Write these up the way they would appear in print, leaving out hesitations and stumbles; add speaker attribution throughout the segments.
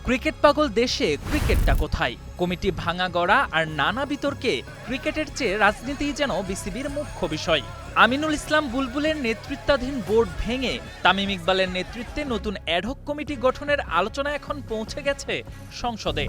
Speaker 1: Cricket পাগল দেশে ক্রিকেটটা কোথায়? কমিটি ভাঙা গড়া আর নানা বিতর্কে ক্রিকেটের চেয়ে রাজনীতিই যেন বিসিবির মুখ্য বিষয়। আমিনুল ইসলাম বুলবুলের নেতৃত্বাধীন বোর্ড ভেঙে তামিম ইকবালের নেতৃত্বে নতুন অ্যাডহক কমিটি গঠনের আলোচনা এখন পৌঁছে গেছে সংসদে।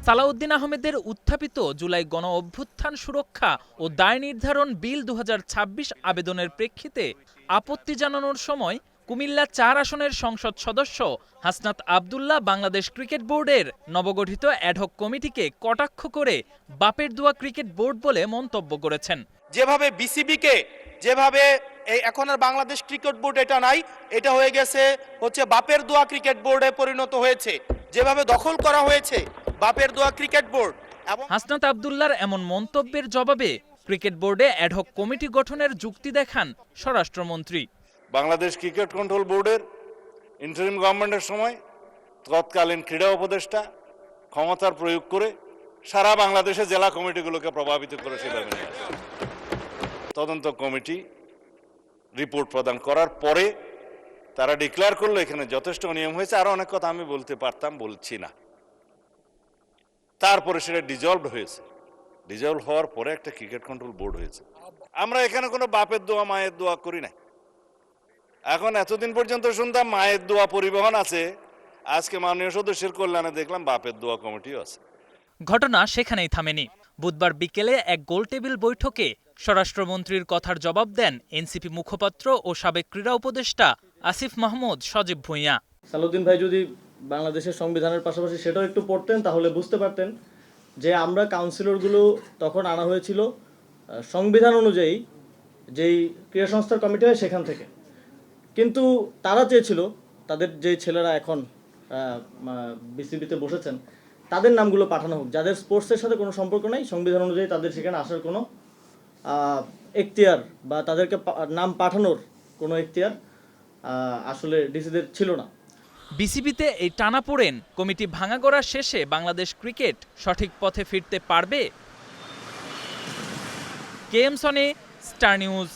Speaker 1: সালাউদ্দিন আহমেদের উত্থাপিত জুলাই গণ অভ্যুত্থান সুরক্ষা ও দায় নির্ধারণ বিল ২০২৬ আবেদনের প্রেক্ষিতে আপত্তি জানানোর সময় কুমিল্লা ৪ আসনের সংসদ সদস্য হাসনাত আব্দুল্লাহ বাংলাদেশ ক্রিকেট বোর্ডের নবগঠিত অ্যাডহক কমিটিকে কটাক্ষ করে বাপের দোয়া ক্রিকেট বোর্ড বলে মন্তব্য করেছেন।
Speaker 2: যেভাবে বিসিবিকে যেভাবে এখন আর বাংলাদেশ ক্রিকেট বোর্ড এটা নাই, এটা হয়ে গেছে হচ্ছে বাপের দোয়া ক্রিকেট বোর্ডে পরিণত হয়েছে। যেভাবে দখল করা হয়েছে বাপের দোয়া ক্রিকেট বোর্ড। এবং
Speaker 1: হাসনাত আব্দুল্লাহর এমন মন্তব্যের জবাবে ক্রিকেট বোর্ডে অ্যাডহক কমিটি গঠনের যুক্তি দেখান স্বরাষ্ট্রমন্ত্রী।
Speaker 3: বাংলাদেশ ক্রিকেট কন্ট্রোল বোর্ডের ইন্টারিম গভর্নমেন্টের সময় তৎকালীন ক্রীড়া উপদেষ্টা ক্ষমতার প্রয়োগ করে সারা বাংলাদেশে জেলা কমিটিগুলোকে প্রভাবিত করে সেভাবে নিয়ে আসে। তদন্ত কমিটি রিপোর্ট প্রদান করার পরে তারা ডিক্লেয়ার করলো এখানে যথেষ্ট অনিয়ম হয়েছে, আরো অনেক কথা আমি বলতে পারতাম, বলছি না। তারপরে সেটা ডিজলভ হয়েছে। ডিজলভ হওয়ার পরে একটা ক্রিকেট কন্ট্রোল বোর্ড হয়েছে। আমরা এখানে কোনো বাপের দোয়া মায়ের দোয়া করি না। এখন এতদিন পর্যন্ত শুনতাম মায়ের দোয়া পরিবহন আছে, আজকে মাননীয় সদস্যের কল্যাণে দেখলাম বাপের দোয়া কমিটিও আছে।
Speaker 1: ঘটনা সেখানেই থামেনি। বুধবার বিকেলে এক গোলটেবিল বৈঠকে স্বরাষ্ট্রমন্ত্রীর কথার জবাব দেন এনসিপি মুখপাত্র ও সাবেক ক্রীড়া উপদেষ্টা আসিফ মাহমুদ সজীব ভুঁইয়া।
Speaker 4: সালাউদ্দিন ভাই যদি বাংলাদেশের সংবিধানের পাশাপাশি সেটাও একটু পড়তেন তাহলে বুঝতে পারতেন যে আমরা কাউন্সিলরগুলো তখন আনা হয়েছিল সংবিধান অনুযায়ী যেই ক্রীড়া সংস্থার কমিটি হয় সেখান থেকে, কিন্তু তারা চেয়েছিল তাদের যে ছেলেরা এখন বিসিবিতে বসেছেন তাদের নামগুলো পাঠানো হোক, যাদের স্পোর্টসের সাথে কোনো সম্পর্ক নাই, সংবিধান অনুযায়ী তাদের সেখানে আসার কোনো এখতিয়ার বা তাদেরকে নাম পাঠানোর কোনো এখতিয়ার আসলে ডিসিদের ছিল না।
Speaker 1: বিসিবিতে এই টানাপোড়েন কমিটি ভাঙাগড়া শেষে বাংলাদেশ ক্রিকেট সঠিক পথে ফিরতে পারবে? KM Sony, star news.